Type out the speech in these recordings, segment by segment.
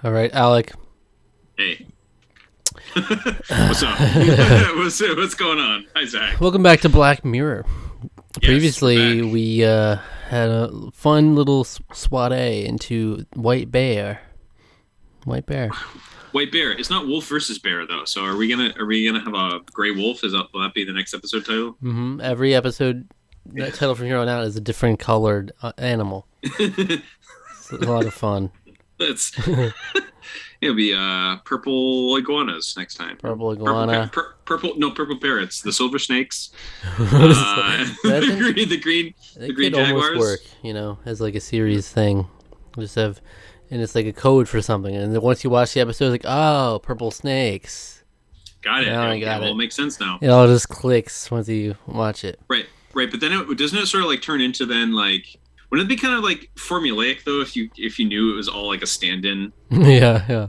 All right, Alec. Hey. What's up? What's going on? Hi, Zach. Welcome back to Black Mirror. Yes, Previously, we're back. we had a fun little soiree into White Bear. White Bear. White bear. It's not wolf versus bear though. So are we gonna have a gray wolf? Will that be the next episode title? Mm-hmm. Every episode, that title from here on out is a different colored animal. It's a lot of fun. Let's. It'll be purple iguanas next time. Purple iguana. Purple parrots. The silver snakes. That The green could jaguars. almost work, as like a series thing. Just have, and it's like a code for something. And then once you watch the episode, it's like, oh, purple snakes. Got it. Now I got it. All makes sense now. It all just clicks once you watch it. Right. But then doesn't it sort of like turn into then like. Wouldn't it be kind of like formulaic though if you knew it was all like a stand-in? Yeah.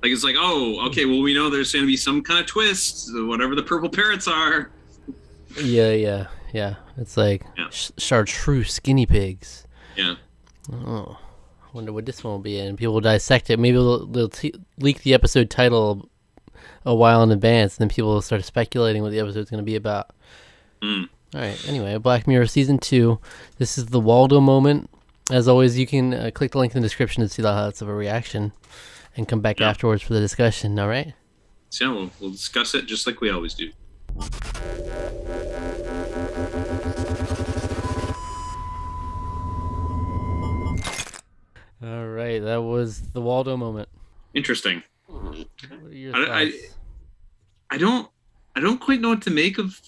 Like it's like, oh, okay, well we know there's going to be some kind of twist, whatever the purple parrots are. Yeah. It's like chartreuse guinea pigs. Yeah. Oh, I wonder what this one will be in. People will dissect it. Maybe they'll leak the episode title a while in advance, and then people will start speculating what the episode's going to be about. All right, anyway, Black Mirror Season 2. This is the Waldo moment. As always, you can click the link in the description to see lots of a reaction and come back afterwards for the discussion, all right? So yeah, we'll discuss it just like we always do. All right, that was the Waldo moment. Interesting. What are your thoughts? I don't quite know what to make of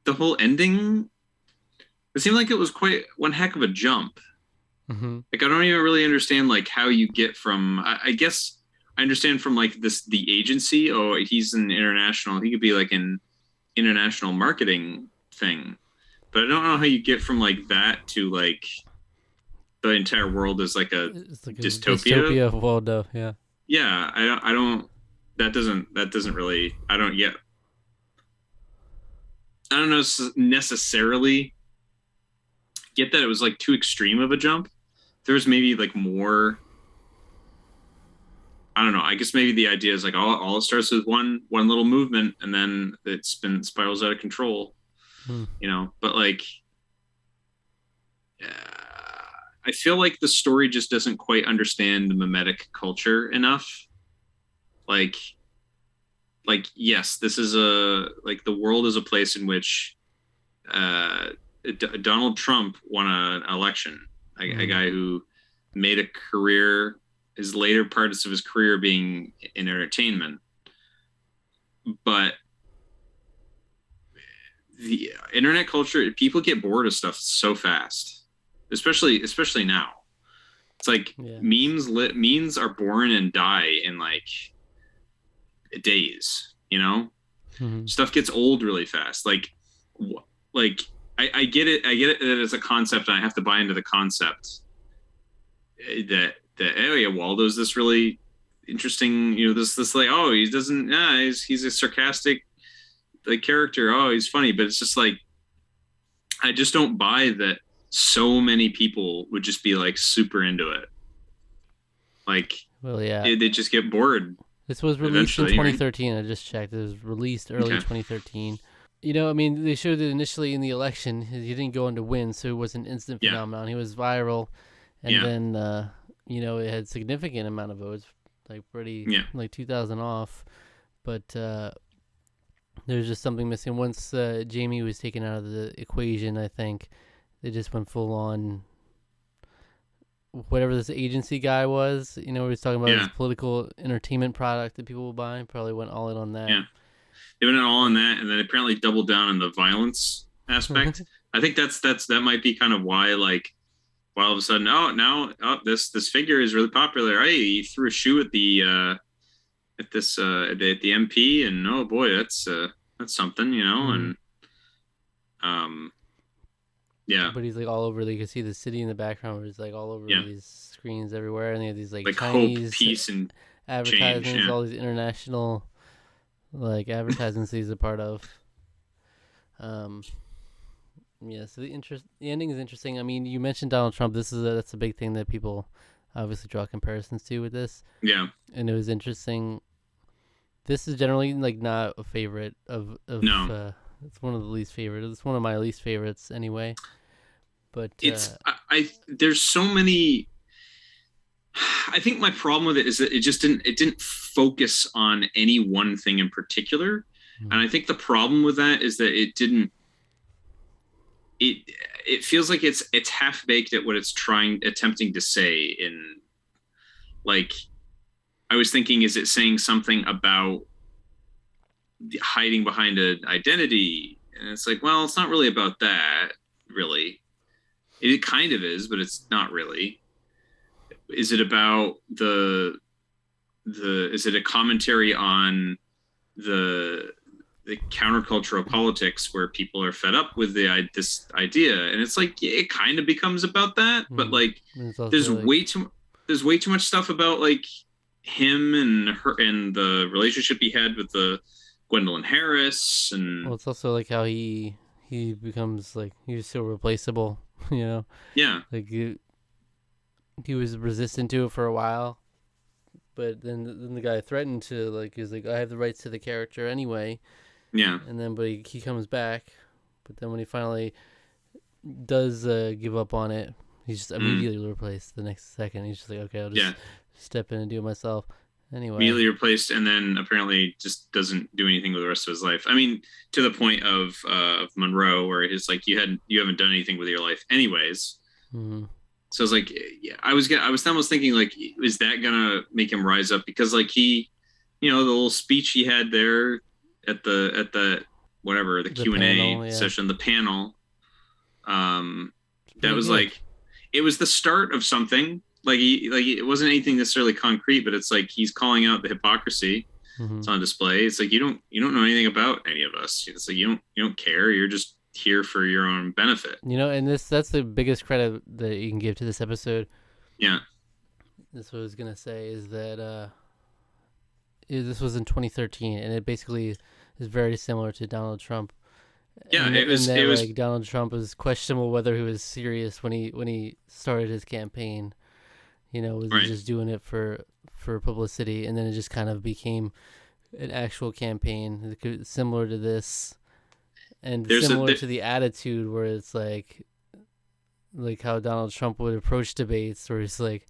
the whole ending. It seemed like it was quite one heck of a jump. Mm-hmm. Like I don't even really understand like how you get from. I guess I understand from like the agency. Oh, he's an international. He could be like an international marketing thing, but I don't know how you get from like that to like the entire world is like a dystopia. Dystopia of Waldo, yeah. Yeah, I don't. That doesn't really. I don't know necessarily get that it was like too extreme of a jump. There's maybe like more. I don't know. I guess maybe the idea is like all it starts with one little movement and then it spirals out of control. But like, I feel like the story just doesn't quite understand the mimetic culture enough. Like yes, this is the world is a place in which Donald Trump won an election. A guy who made a career, his later parts of his career being in entertainment. But the internet culture, people get bored of stuff so fast, especially now. It's like memes are born and die in like days, Stuff gets old really fast. Like I get it that it's a concept and I have to buy into the concept that oh yeah, Waldo's this really interesting, this like, oh, he doesn't, he's a sarcastic like character. Oh, he's funny, but it's just like, I just don't buy that so many people would just be like super into it. Like, well, yeah, they just get bored. This was released in 2013. Right? I just checked. It was released early 2013. They showed it initially in the election. He didn't go on to win, so it was an instant phenomenon. He was viral, and then it had significant amount of votes, like like 2,000 off. But there's just something missing. Once Jamie was taken out of the equation, I think they just went full on. Whatever this agency guy was, he was talking about his political entertainment product that people will buy. Probably went all in on that. Yeah, they went all on that, and then apparently doubled down on the violence aspect. I think that might be kind of why, like, all of a sudden, this figure is really popular. Hey, he threw a shoe at the MP, and oh boy, that's something, and yeah. But he's like all over. You can see the city in the background. Where he's like all over these screens everywhere, and they have these like Chinese hope, peace, and advertisements, change, all these international like advertisements he's a part of. So the ending is interesting. I mean, you mentioned Donald Trump. That's a big thing that people obviously draw comparisons to with this. Yeah. And it was interesting. This is generally like not a favorite of no. It's one of the least favorite. It's one of my least favorites anyway. But it's there's so many. I think my problem with it is that it didn't focus on any one thing in particular. Mm-hmm. And I think the problem with that is that it feels like it's half baked at what it's attempting to say. In like, I was thinking, is it saying something about hiding behind an identity? And it's like, well, it's not really about that, really. It kind of is, but it's not really. Is it about is it a commentary on the countercultural politics where people are fed up with this idea? And it's like, yeah, it kind of becomes about that, but like there's way too much stuff about like him and her and the relationship he had with the Gwendolyn Harris. And well, it's also like how he becomes like, he's so replaceable, you know? Yeah. Like he was resistant to it for a while, but then the guy threatened to, like, he's like, I have the rights to the character anyway. Yeah. And then, but he comes back, but then when he finally does give up on it, he's just immediately replaced the next second. He's just like, okay, I'll just step in and do it myself. Anyway. Immediately replaced, and then apparently just doesn't do anything with the rest of his life. I mean, to the point of MONROE, where it's like, you haven't done anything with your life anyways. Mm-hmm. So I was like, yeah, I was almost thinking like, is that gonna make him rise up? Because like he, the little speech he had there at the whatever, the Q&A session, the panel, that was like, it was the start of something. Like it wasn't anything necessarily concrete, but it's like he's calling out the hypocrisy. Mm-hmm. It's on display. It's like, you don't know anything about any of us. It's like you don't care. You're just here for your own benefit. And that's the biggest credit that you can give to this episode. Yeah. That's what I was gonna say, is that this was in 2013, and it basically is very similar to Donald Trump. Yeah, and, it was. Like Donald Trump was questionable whether he was serious when he started his campaign. Was he just doing it for publicity, and then it just kind of became an actual campaign similar to this. And similar to the attitude where it's like how Donald Trump would approach debates, where it's like,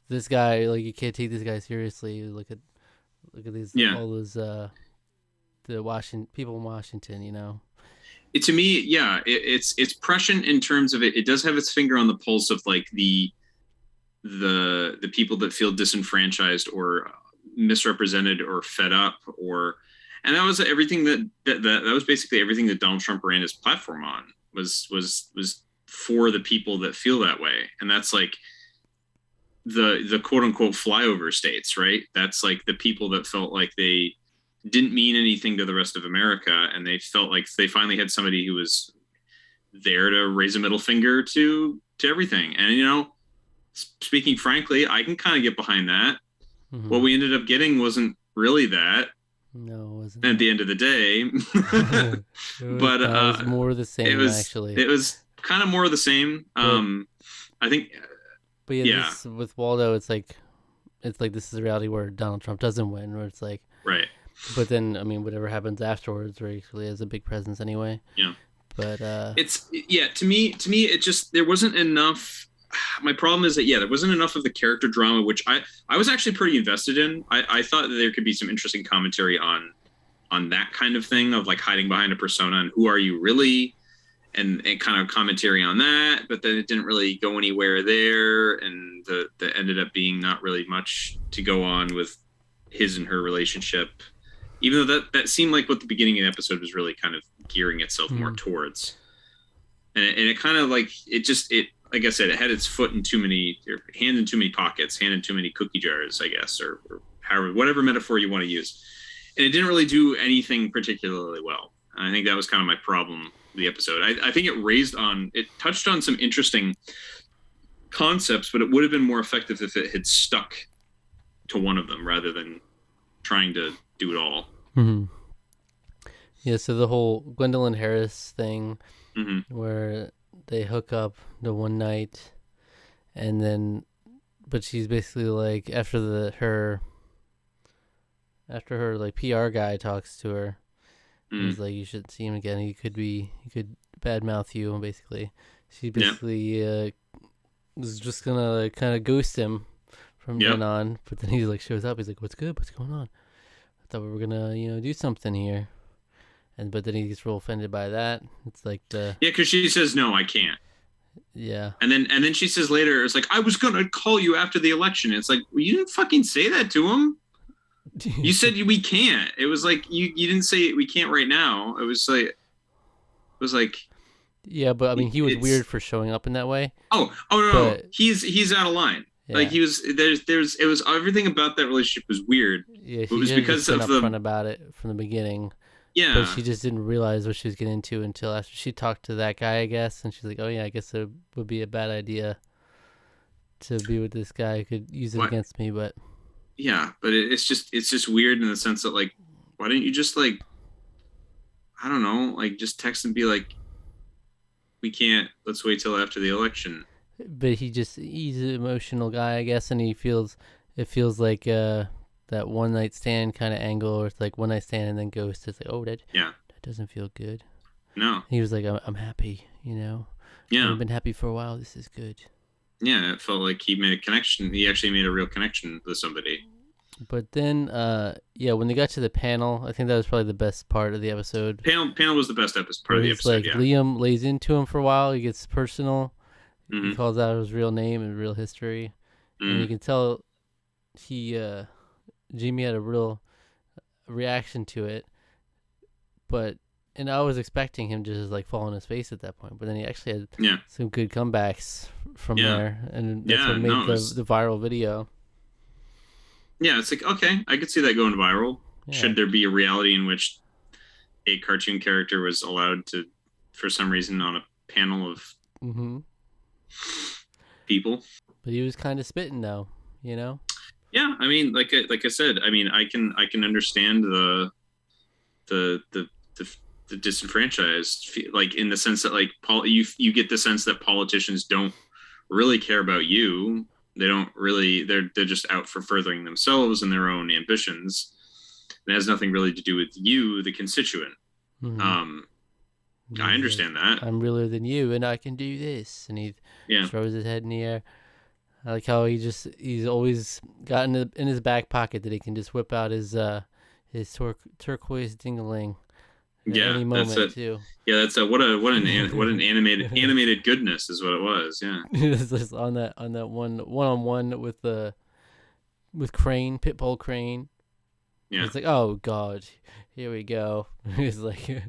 this guy, like, you can't take this guy seriously. Look at these, all those the people in Washington, To me, yeah, it's prescient in terms of it. It does have its finger on the pulse of like the people that feel disenfranchised or misrepresented or fed up, and that was everything that was basically everything that Donald Trump ran his platform on was for the people that feel that way. And that's like the quote unquote flyover states, right? That's like the people that felt like they didn't mean anything to the rest of America, and they felt like they finally had somebody who was there to raise a middle finger to everything. And speaking frankly, I can kind of get behind that. Mm-hmm. What we ended up getting wasn't really that. No, it wasn't. At the end of the day, but it was more the same. It was kind of more of the same. I think. But yeah, with Waldo, it's like this is a reality where Donald Trump doesn't win, where it's like, right. But then, I mean, whatever happens afterwards, where he actually has a big presence anyway. Yeah. But to me, it just, there wasn't enough. My problem is that there wasn't enough of the character drama, which I was actually pretty invested in. I thought that there could be some interesting commentary on that kind of thing, of like hiding behind a persona and who are you really, and kind of commentary on that. But then it didn't really go anywhere there, and the ended up being not really much to go on with his and her relationship, even though that seemed like what the beginning of the episode was really kind of gearing itself more towards. And it kind of like it like I said, it had its hand in too many pockets, hand in too many cookie jars, I guess, or however, whatever metaphor you want to use. And it didn't really do anything particularly well. And I think that was kind of my problem with the episode. I think it touched on some interesting concepts, but it would have been more effective if it had stuck to one of them rather than trying to do it all. Mm-hmm. Yeah, so the whole Gwendolyn Harris thing, mm-hmm. where they hook up the one night, and then but she's basically like after her like PR guy talks to her, he's like, you shouldn't see him again. He could badmouth you, and basically she basically was just gonna like, kind of ghost him from then on. But then he like shows up. He's like, what's good? What's going on? I thought we were gonna do something here. But then he gets real offended by that. It's like because she says no, I can't. Yeah. And then she says later, it's like, I was gonna call you after the election. It's like, well, you didn't fucking say that to him. You said we can't. It was like you didn't say we can't right now. It was like. Yeah, but I mean, he was weird for showing up in that way. Oh no, he's out of line. Yeah. Like he was it was everything about that relationship was weird. Yeah, it was because of upfront about it from the beginning. Yeah, but she just didn't realize what she was getting into until after she talked to that guy, I guess, and she's like, "Oh yeah, I guess it would be a bad idea to be with this guy who could use it against me." But yeah, but it's just weird in the sense that like, why didn't you just like, I don't know, like just text and be like, we can't. Let's wait till after the election. But he's an emotional guy, I guess, and it feels like that one night stand kind of angle, or it's like one night stand and then ghost. It's like, oh, that doesn't feel good. No. He was like, I'm happy, Yeah. I've been happy for a while. This is good. Yeah, it felt like he made a connection. He actually made a real connection with somebody. But then, when they got to the panel, I think that was probably the best part of the episode. Panel was the best part of the episode. Like Liam lays into him for a while. He gets personal. Mm-hmm. He calls out his real name and real history, and you can tell Jamie had a real reaction to it. And I was expecting him to just like fall on his face at that point, but then he actually had some good comebacks from there, and that's what made the viral video. Yeah, it's like, okay, I could see that going viral. Yeah. Should there be a reality in which a cartoon character was allowed to, for some reason, on a panel of people? But he was kind of spitting, though, Yeah, I mean, like I said, I mean, I can understand the disenfranchised, like in the sense that like you get the sense that politicians don't really care about you. They don't really. They're just out for furthering themselves and their own ambitions. It has nothing really to do with you, the constituent. I understand that. I'm realer than you, and I can do this. And he throws his head in the air. I like how he's always got in his back pocket that he can just whip out his turquoise ding-a-ling. Any moment too. Yeah, that's what an animated goodness is what it was. Yeah, it's just on that one-on-one with Crane, Pitbull Crane. Yeah, it's like, oh god, here we go. He's like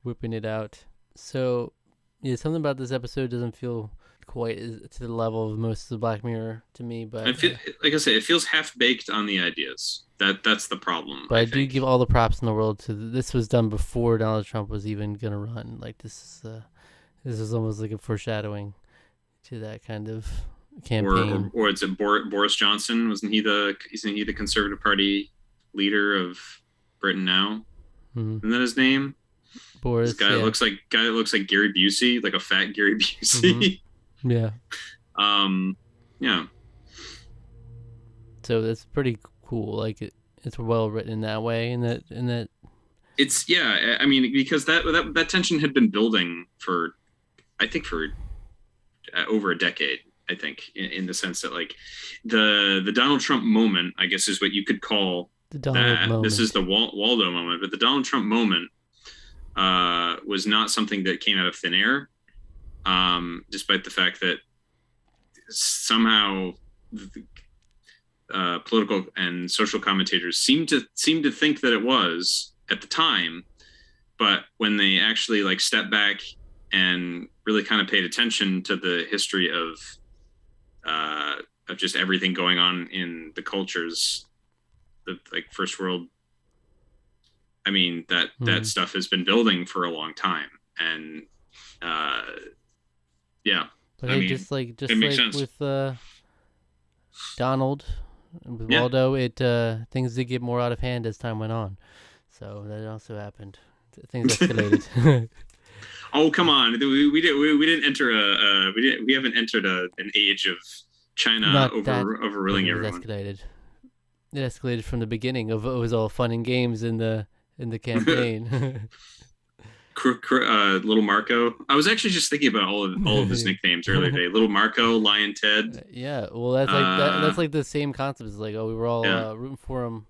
whipping it out. So yeah, something about this episode doesn't feel quite to the level of most of the Black Mirror to me, but I feel, like I said, it feels half-baked on the ideas. That's the problem. But I do give all the props in the world to this was done before Donald Trump was even gonna run. Like this is almost like a foreshadowing to that kind of campaign. Or it's Boris Johnson? Isn't he the Conservative Party leader of Britain now? Mm-hmm. Isn't that his name? Boris. This guy looks like Gary Busey, like a fat Gary Busey. Mm-hmm. Yeah. Yeah. So that's pretty cool. Like it's well written in that way, and that it's I mean, because that tension had been building for over a decade. I think in the sense that like the Donald Trump moment, I guess, is what you could call the Donald moment. This is the Waldo moment, but the Donald Trump moment was not something that came out of thin air, despite the fact that somehow political and social commentators seem to think that it was at the time, but when they actually like stepped back and really kind of paid attention to the history of just everything going on in the cultures, the like first world. I mean, that stuff has been building for a long time, and yeah. But hey, just like with Donald and with Waldo, things did get more out of hand as time went on. So that also happened. Things escalated. Oh come on! We didn't enter we haven't entered an age China overruling everyone. It escalated from the beginning of it was all fun and games in the campaign. Little Marco. I was actually just thinking about all of his nicknames earlier today. Little Marco, Lion Ted. Yeah, well, that's like the same concept. It's like, we were all rooting for him.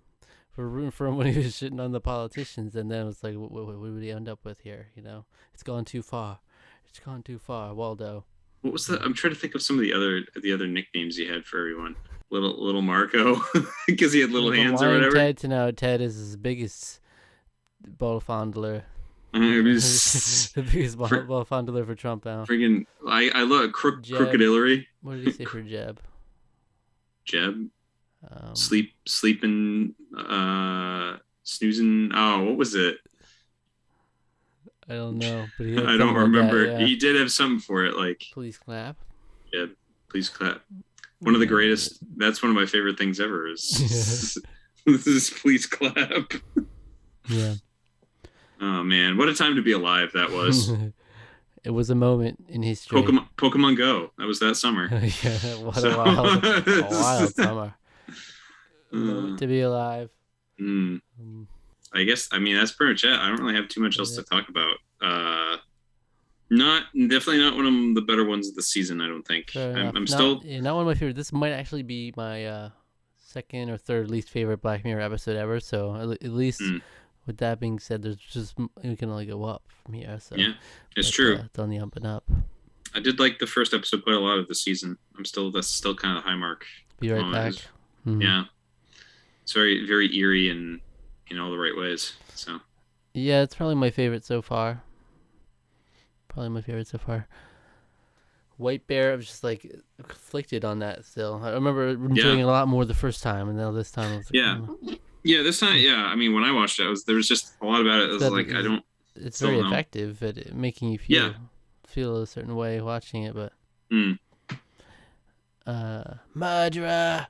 We're rooting for him when he was shitting on the politicians, and then it's like, what would he end up with here? It's gone too far. It's gone too far, Waldo. What was I'm trying to think of some of the other nicknames he had for everyone. Little Marco, because he had little hands or whatever. Ted to now Ted is his biggest ball fondler. The biggest ball fondler for Trump now. Friggin', I love Crooked Hillary. What did he say for Jeb? Jeb? Sleeping, snoozing. Oh, what was it? I don't know, but I don't remember. That, yeah. He did have something for it, like please clap. Yeah, please clap. One of the greatest. That's one of my favorite things ever. Is please clap. Yeah. Oh man, what a time to be alive that was. It was a moment in history. Pokemon Go. That was that summer. Yeah, what a wild summer. To be alive. I guess, that's pretty much it. I don't really have too much else to talk about. Definitely not one of the better ones of the season, I don't think. I'm still... not one of my favorite. This might actually be my second or third least favorite Black Mirror episode ever, so at least with that being said, we can only go up from here. So yeah, it's true. It's on the up and up. I did like the first episode quite a lot of the season. That's still kind of the high mark. Be right back. Yeah. It's very, very eerie and in all the right ways. So yeah, it's probably my favorite so far. White Bear, I was just like conflicted on that still. I remember enjoying it a lot more the first time, and now this time I was like, yeah, this time, when I watched it, there was just a lot about it. It's very effective at making you feel a certain way watching it, but murderer.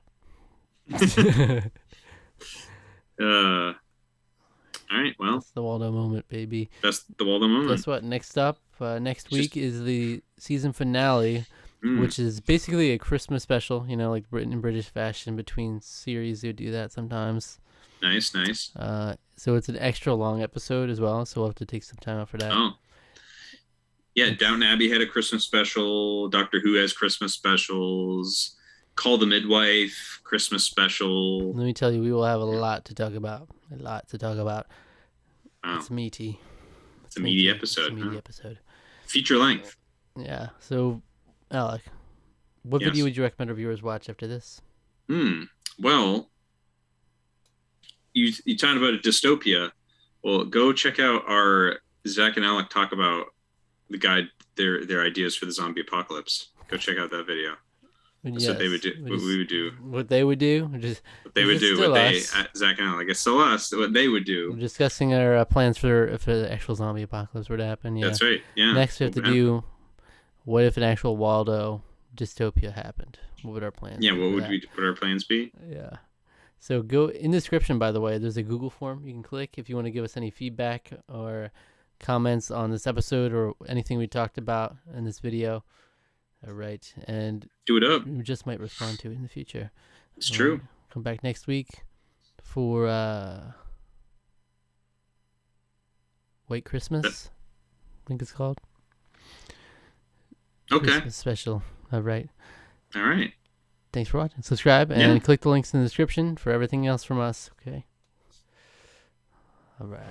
All right, well, that's the Waldo moment, baby. That's the Waldo moment. Guess what? Next up, next week is the season finale, which is basically a Christmas special. Like in British fashion, between series they would do that sometimes. Nice. So it's an extra long episode as well, so we'll have to take some time out for that. Oh. Yeah, Downton Abbey had a Christmas special. Doctor Who has Christmas specials. Call the Midwife, Christmas special. Let me tell you, we will have a lot to talk about. Oh. It's meaty. It's a meaty episode. Feature length. Yeah. So, Alec, what video would you recommend our viewers watch after this? Well, you talked about a dystopia. Well, go check out our Zach and Alec talk about their ideas for the zombie apocalypse. Go check out that video. That's what they would do. What we would do. What they would do. What they would do. Zach and Alec. It's still us. What they would do. We're discussing our plans for if the actual zombie apocalypse were to happen. Yeah. That's right. Yeah. Next, we have to do. What if an actual Waldo dystopia happened? What would our plans? Yeah. What would our plans be? Yeah. So go in the description. By the way, there's a Google form you can click if you want to give us any feedback or comments on this episode or anything we talked about in this video. All right, and do it up. We just might respond to it in the future. It's true. Come back next week for White Christmas. I think it's called. Okay. Christmas special. All right. Thanks for watching. Subscribe and click the links in the description for everything else from us. Okay. All right.